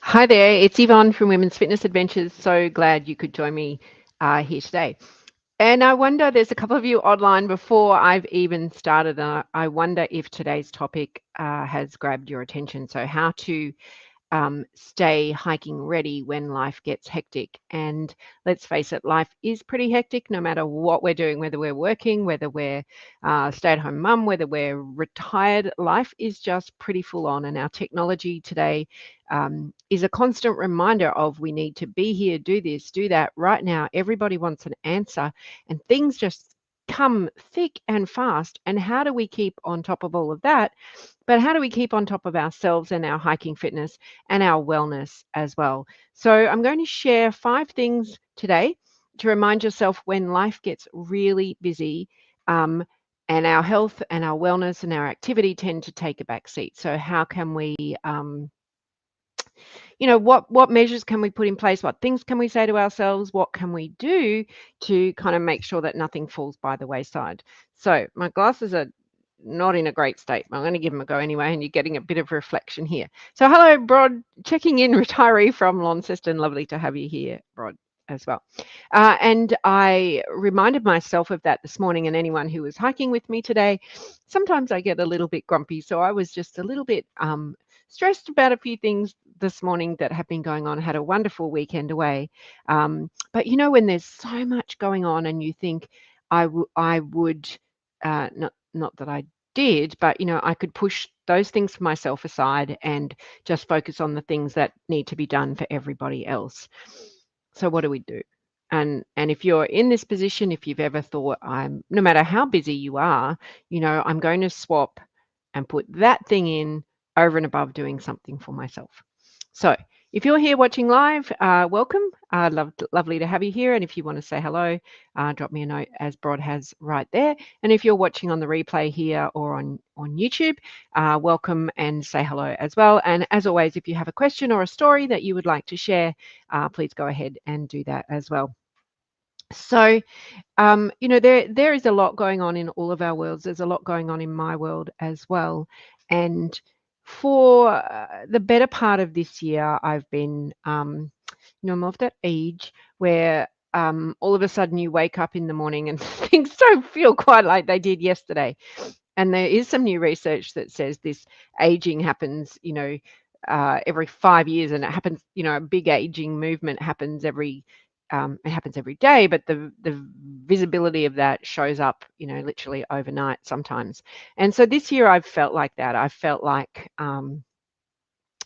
Hi there, it's Yvonne from Women's Fitness Adventures. So glad you could join me here today. And I wonder, there's a couple of you online before I've even started, and I wonder if today's topic has grabbed your attention. So, how to stay hiking ready when life gets hectic. And let's face it, life is pretty hectic no matter what we're doing, whether we're working, whether we're stay at home mum, whether we're retired. Life is just pretty full on. And our technology today is a constant reminder of we need to be here, do this, do that right now. Everybody wants an answer, and things just come thick and fast. And how do we keep on top of all of that? But how do we keep on top of ourselves and our hiking fitness and our wellness as well? So, I'm going to share 5 things today to remind yourself when life gets really busy, um, and our health and our wellness and our activity tend to take a back seat. So, how can we, what measures can we put in place? What things can we say to ourselves? What can we do to kind of make sure that nothing falls by the wayside? So, my glasses are not in a great state. I'm going to give them a go anyway, and you're getting a bit of reflection here. So, hello, Brod, checking in, retiree from Launceston. Lovely to have you here, Brod, as well. And I reminded myself of that this morning, and anyone who was hiking with me today. Sometimes I get a little bit grumpy, so I was just a little bit stressed about a few things this morning that have been going on. Had a wonderful weekend away, but when there's so much going on, and you think I would not that I did, but I could push those things for myself aside and just focus on the things that need to be done for everybody else. So what do we do? And if you're in this position, if you've ever thought, no matter how busy you are, I'm going to swap and put that thing in over and above doing something for myself. So if you're here watching live, welcome. Lovely to have you here. And if you want to say hello, drop me a note as Brod has right there. And if you're watching on the replay here or on YouTube, welcome and say hello as well. And as always, if you have a question or a story that you would like to share, please go ahead and do that as well. So, there is a lot going on in all of our worlds. There's a lot going on in my world as well. And for the better part of this year, I've been, I'm of that age where all of a sudden you wake up in the morning and things don't feel quite like they did yesterday. And there is some new research that says this aging happens, every 5 years, and it happens, a big aging movement happens it happens every day, but the visibility of that shows up, literally overnight sometimes. And so this year I've felt like that. I felt like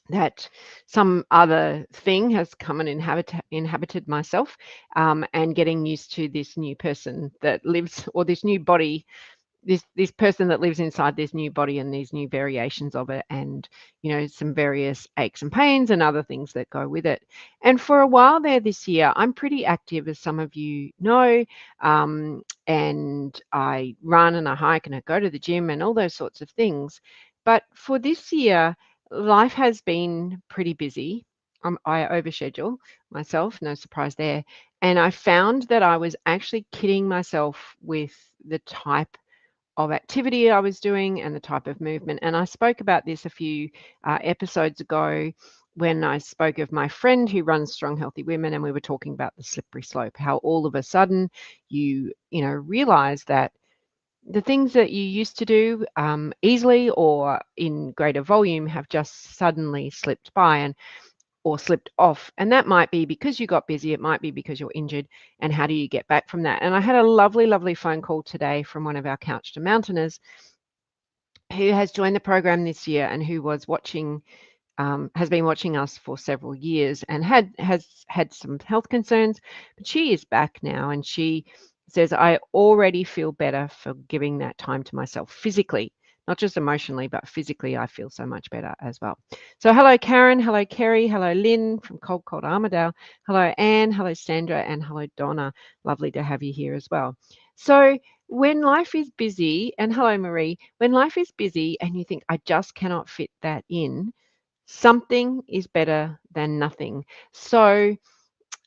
that some other thing has come and inhabited myself, and getting used to this new person that lives, or this new body, this person that lives inside this new body and these new variations of it, and some various aches and pains and other things that go with it. And for a while there this year, I'm pretty active, as some of you know, and I run and I hike and I go to the gym and all those sorts of things. But for this year, life has been pretty busy. I overschedule myself, no surprise there. And I found that I was actually kidding myself with the type of activity I was doing and the type of movement. And I spoke about this a few episodes ago when I spoke of my friend who runs Strong Healthy Women, and we were talking about the slippery slope, how all of a sudden you realize that the things that you used to do easily or in greater volume have just suddenly slipped by. Or slipped off. And that might be because you got busy, it might be because you're injured. And how do you get back from that? And I had a lovely, lovely phone call today from one of our Couch to Mountainers who has joined the program this year and who was watching, has been watching us for several years and has had some health concerns, but she is back now, and she says, I already feel better for giving that time to myself physically, not just emotionally, but physically. I feel so much better as well. So hello, Karen. Hello, Kerry. Hello, Lynn from Cold Armidale. Hello, Anne. Hello, Sandra. And hello, Donna. Lovely to have you here as well. So when life is busy, and hello, Marie, when life is busy and you think, I just cannot fit that in, something is better than nothing. So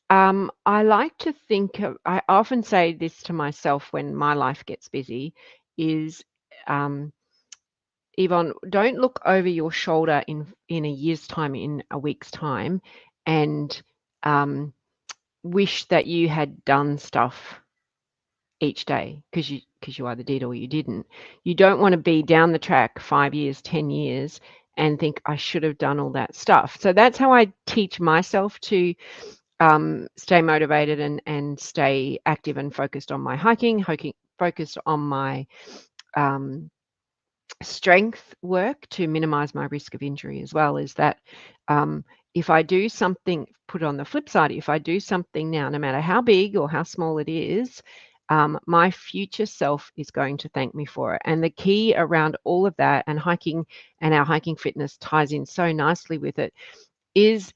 I like to think I often say this to myself when my life gets busy, is Yvonne, don't look over your shoulder in a year's time, in a week's time, and wish that you had done stuff each day because you either did or you didn't. You don't want to be down the track 5 years, 10 years and think I should have done all that stuff. So that's how I teach myself to stay motivated and stay active and focused on my hiking, focused on my um, strength work to minimize my risk of injury as well. Is that if I do something, put on the flip side, if I do something now, no matter how big or how small it is, my future self is going to thank me for it. And the key around all of that, and hiking and our hiking fitness ties in so nicely with it, is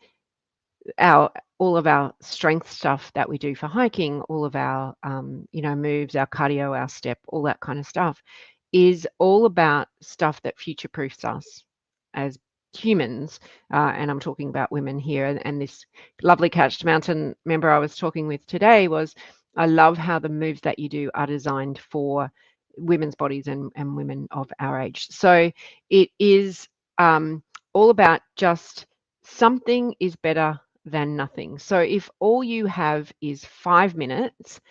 all of our strength stuff that we do for hiking, all of our moves, our cardio, our step, all that kind of stuff is all about stuff that future proofs us as humans. And I'm talking about women here. And this lovely Couched Mountain member I was talking with today was, I love how the moves that you do are designed for women's bodies and women of our age. So it is all about just something is better than nothing. So if all you have is 5 minutes,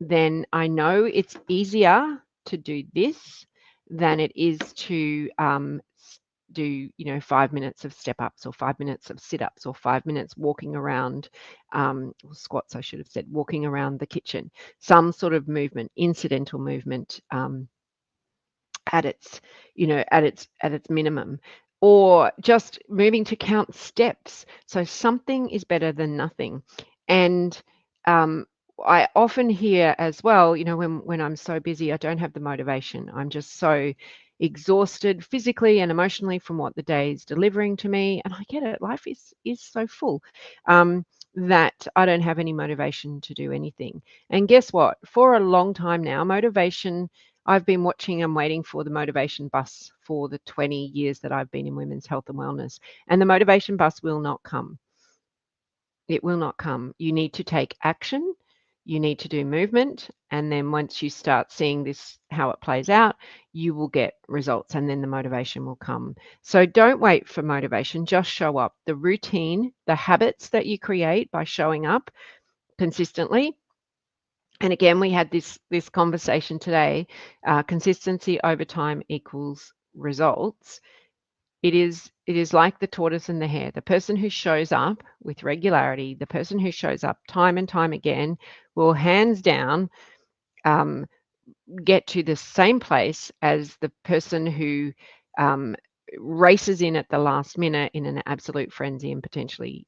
then I know it's easier to do this than it is to do 5 minutes of step ups or 5 minutes of sit ups or 5 minutes walking around or squats, I should have said, walking around the kitchen, some sort of movement, incidental movement at its minimum, or just moving to count steps. So something is better than nothing. And I often hear as well, when I'm so busy, I don't have the motivation. I'm just so exhausted physically and emotionally from what the day is delivering to me. And I get it. Life is so full that I don't have any motivation to do anything. And guess what? For a long time now, motivation, I've been watching and waiting for the motivation bus for the 20 years that I've been in women's health and wellness. And the motivation bus will not come. It will not come. You need to take action. You need to do movement. And then once you start seeing this, how it plays out, you will get results, and then the motivation will come. So don't wait for motivation. Just show up. The routine, the habits that you create by showing up consistently. And again, we had this conversation today. Consistency over time equals results. It is like the tortoise and the hare. The person who shows up with regularity, the person who shows up time and time again, will hands down get to the same place as the person who races in at the last minute in an absolute frenzy and potentially,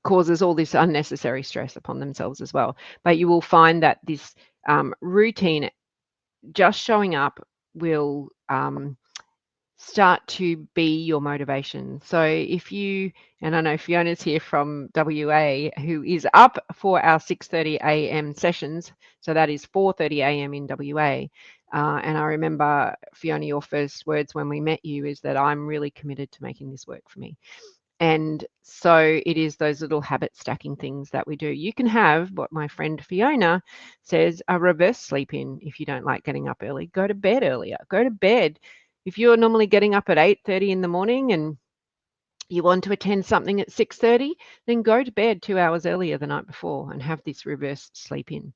causes all this unnecessary stress upon themselves as well. But you will find that this routine, just showing up, will start to be your motivation. So if you, and I know Fiona's here from WA, who is up for our 6:30 a.m. sessions, so that is 4:30 a.m. in WA. And I remember, Fiona, your first words when we met you is that I'm really committed to making this work for me. And so it is those little habit stacking things that we do. You can have what my friend Fiona says, a reverse sleep in. If you don't like getting up early, go to bed earlier. Go to bed. If you're normally getting up at 8:30 in the morning and you want to attend something at 6:30, then go to bed 2 hours earlier the night before and have this reverse sleep in.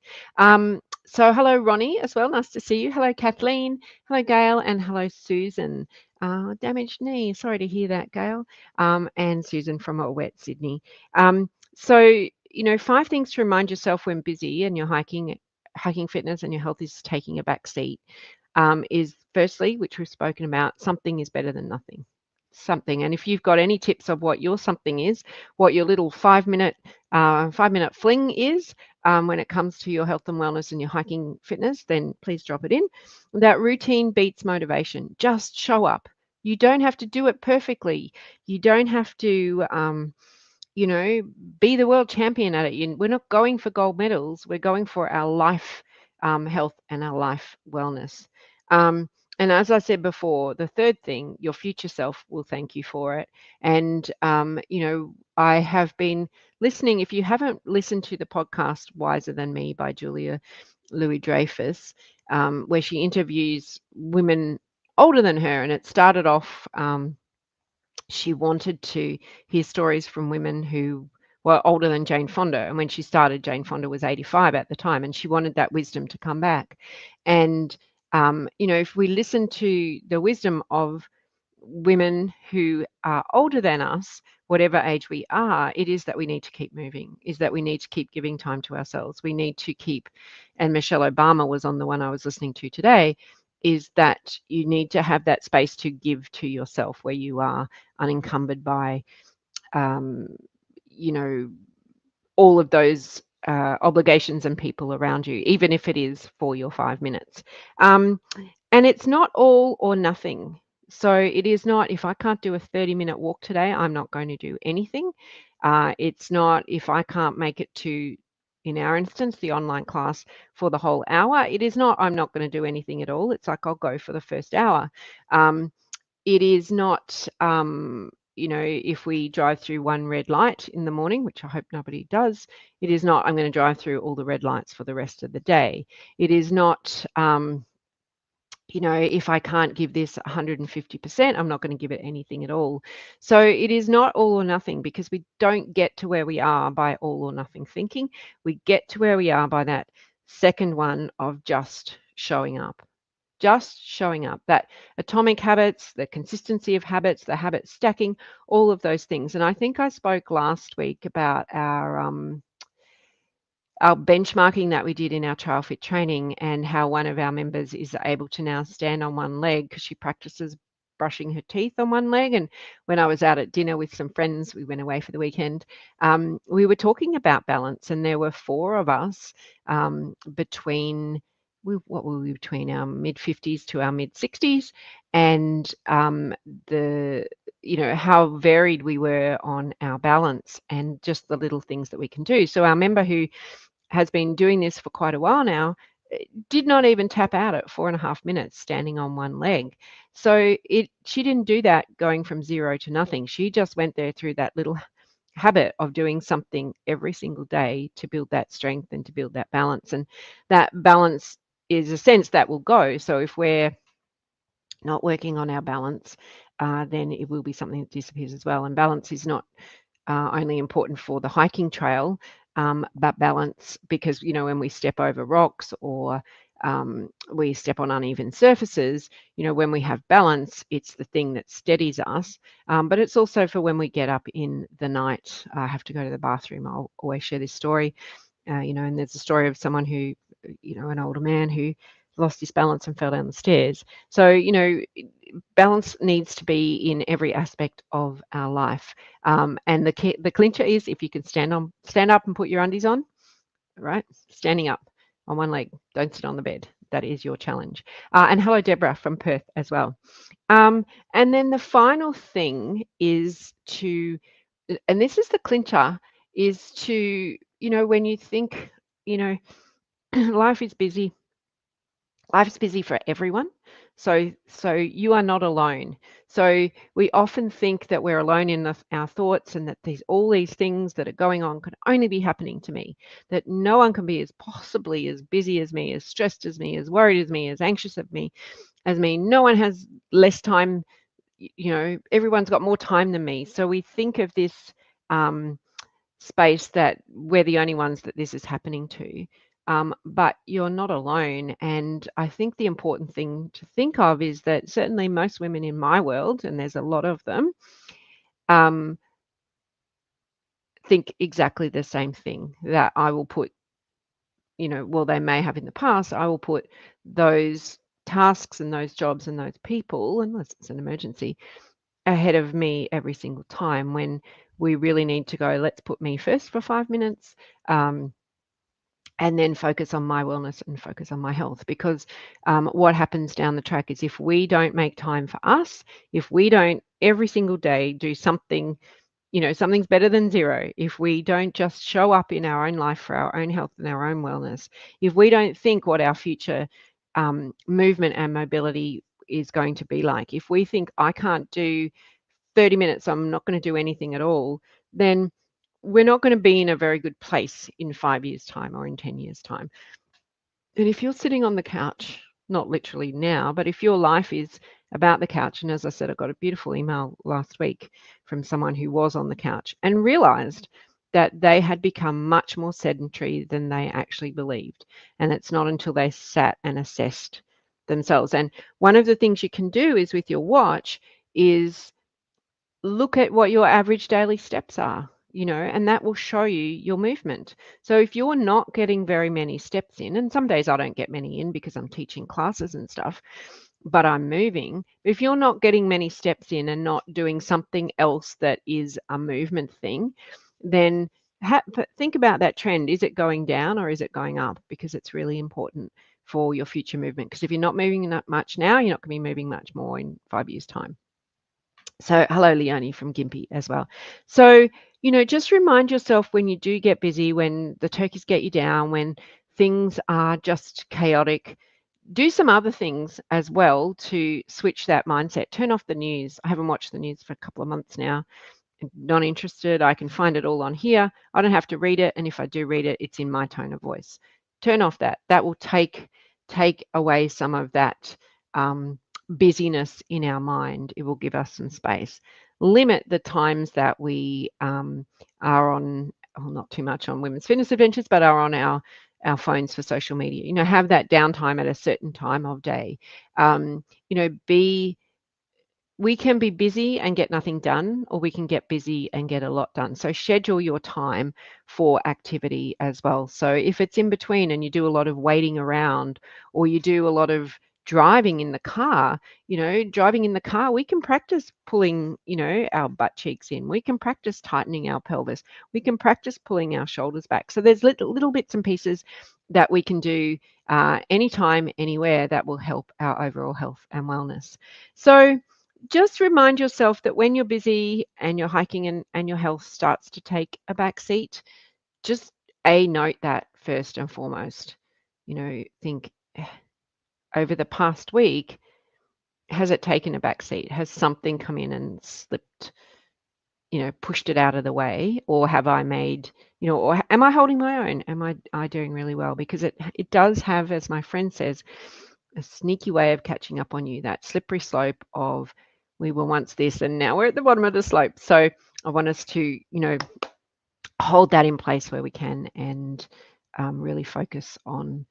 So hello, Ronnie, as well. Nice to see you. Hello, Kathleen. Hello, Gail. And hello, Susan. Damaged knee. Sorry to hear that, Gail. And Susan from a wet Sydney. So, 5 things to remind yourself when busy and you're hiking fitness and your health is taking a back seat is firstly, which we've spoken about, something is better than nothing. Something. And if you've got any tips of what your something is, what your little 5-minute fling is when it comes to your health and wellness and your hiking fitness, then please drop it in. That routine beats motivation. Just show up. You don't have to do it perfectly. You don't have to be the world champion at it. We're not going for gold medals. We're going for our life health and our life wellness. And as I said before, the third thing, your future self will thank you for it. And, I have been listening. If you haven't listened to the podcast Wiser Than Me by Julia Louis-Dreyfus, where she interviews women older than her, and it started off, she wanted to hear stories from women who were older than Jane Fonda. And when she started, Jane Fonda was 85 at the time, and she wanted that wisdom to come back. And, if we listen to the wisdom of women who are older than us, whatever age we are, it is that we need to keep moving, is that we need to keep giving time to ourselves. We need to keep, and Michelle Obama was on the one I was listening to today, is that you need to have that space to give to yourself where you are unencumbered by, um, you know, all of those obligations and people around you, even if it is for your 5 minutes. And it's not all or nothing. So it is not, if I can't do a 30-minute walk today, I'm not going to do anything. It's not, if I can't make it to, in our instance, the online class for the whole hour, it is not, I'm not going to do anything at all. It's like, I'll go for the first hour. It is not, if we drive through one red light in the morning, which I hope nobody does, it is not, I'm going to drive through all the red lights for the rest of the day. It is not, if I can't give this 150%, I'm not going to give it anything at all. So it is not all or nothing, because we don't get to where we are by all or nothing thinking. We get to where we are by that second one of just showing up. Just showing up, that atomic habits, the consistency of habits, the habit stacking, all of those things. And I think I spoke last week about our benchmarking that we did in our trial fit training, and how one of our members is able to now stand on one leg because she practices brushing her teeth on one leg. And when I was out at dinner with some friends, we went away for the weekend, we were talking about balance, and there were 4 of us, between what were we, between our mid 50s to our mid 60s, and the how varied we were on our balance and just the little things that we can do. So our member, who has been doing this for quite a while now, did not even tap out at 4.5 minutes standing on one leg. So she didn't do that going from 0 to nothing. She just went there through that little habit of doing something every single day to build that strength and to build that balance. And that balance is a sense that will go. So if we're not working on our balance, then it will be something that disappears as well. And balance is not only important for the hiking trail, but balance, because when we step over rocks, or we step on uneven surfaces, when we have balance, it's the thing that steadies us. But it's also for when we get up in the night, I have to go to the bathroom. I'll always share this story, and there's a story of someone who, an older man who lost his balance and fell down the stairs. So balance needs to be in every aspect of our life. And the clincher is, if you can stand up and put your undies on, right? Standing up on one leg, don't sit on the bed. That is your challenge. And hello, Deborah from Perth as well. And then the final thing is to, and this is the clincher, is to, when you think, life is busy. Life is busy for everyone. So you are not alone. So we often think that we're alone in our thoughts, and that all these things that are going on could only be happening to me, that no one can be possibly as busy as me, as stressed as me, as worried as me, as anxious as me. No one has less time. Everyone's got more time than me. So we think of this space that we're the only ones that this is happening to. But you're not alone. And I think the important thing to think of is that certainly most women in my world, and there's a lot of them, think exactly the same thing, that I will put, well, they may have in the past, I will put those tasks and those jobs and those people, unless it's an emergency, ahead of me every single time, when we really need to go, let's put me first for 5 minutes. And then focus on my wellness and focus on my health. Because what happens down the track is, if we don't make time for us, if we don't every single day do something, something's better than 0. If we don't just show up in our own life for our own health and our own wellness, if we don't think what our future movement and mobility is going to be like, if we think, I can't do 30 minutes, I'm not going to do anything at all, then we're not going to be in a very good place in 5 years' time or in 10 years' time. And if you're sitting on the couch not literally now, but if your life is about the couch, and as I said, I got a beautiful email last week from someone who was on the couch and realized that they had become much more sedentary than they actually believed. And it's not until they sat and assessed themselves. And one of the things you can do is with your watch is look at what your average daily steps are, and that will show you your movement. So if you're not getting very many steps in, and some days I don't get many in because I'm teaching classes and stuff, but I'm moving. If you're not getting many steps in and not doing something else that is a movement thing, then think about that trend. Is it going down or is it going up? Because it's really important for your future movement. Because if you're not moving that much now, you're not going to be moving much more in 5 years' time. So hello, Leonie from Gympie as well. So, just remind yourself when you do get busy, when the turkeys get you down, when things are just chaotic, do some other things as well to switch that mindset. Turn off the news. I haven't watched the news for a couple of months now. I'm not interested. I can find it all on here. I don't have to read it. And if I do read it, it's in my tone of voice. Turn off that. That will take away some of that busyness in our mind. It will give us some space. Limit the times that we are on, well, not too much on Women's Fitness Adventures, but are on our phones for social media. Have that downtime at a certain time of day. We can be busy and get nothing done, or we can get busy and get a lot done. So schedule your time for activity as well. So if it's in between and you do a lot of waiting around, or you do a lot of driving in the car, we can practice pulling, our butt cheeks in. We can practice tightening our pelvis. We can practice pulling our shoulders back. So there's little bits and pieces that we can do anytime, anywhere, that will help our overall health and wellness. So just remind yourself that when you're busy and you're hiking and your health starts to take a back seat, just note that first and foremost. Think over the past week, has it taken a back seat? Has something come in and slipped, pushed it out of the way? Or have I made, or am I holding my own? Am I doing really well? Because it does have, as my friend says, a sneaky way of catching up on you, that slippery slope of we were once this and now we're at the bottom of the slope. So I want us to, hold that in place where we can, and really focus on,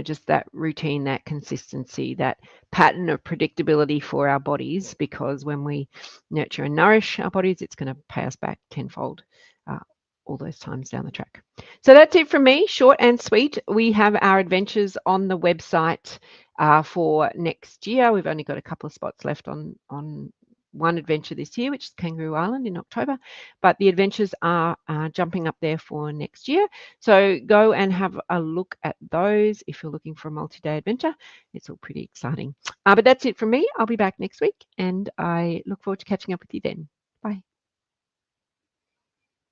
just that routine, that consistency, that pattern of predictability for our bodies, because when we nurture and nourish our bodies, it's going to pay us back tenfold all those times down the track. So that's it from me, short and sweet. We have our adventures on the website for next year. We've only got a couple of spots left on one adventure this year, which is Kangaroo Island in October, but the adventures are jumping up there for next year. So go and have a look at those if you're looking for a multi-day adventure. It's all pretty exciting. But that's it from me. I'll be back next week, and I look forward to catching up with you then.